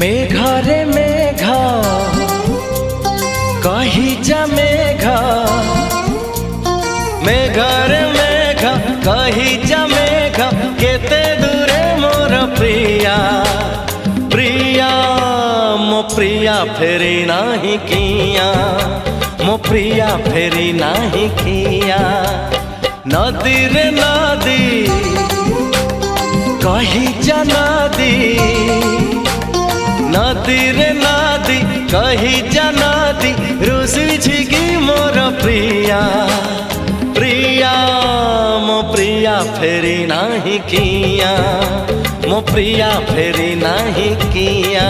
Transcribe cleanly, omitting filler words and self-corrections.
मेघरे मेघ कही जा मेघ, मेघरे मेघ कही जा मेघ, केते दूरे मोर प्रिया। प्रिया मो प्रिया फेरी नाही किया, मो प्रिया फेरी नाही किया। नदी रे नदी कही जा नदी, नदी रे नदी कही जा नदी, रुसी छिगी मोर प्रिया। प्रिया मो प्रिया फेरी नाही किया, मो प्रिया फेरी नाही किया।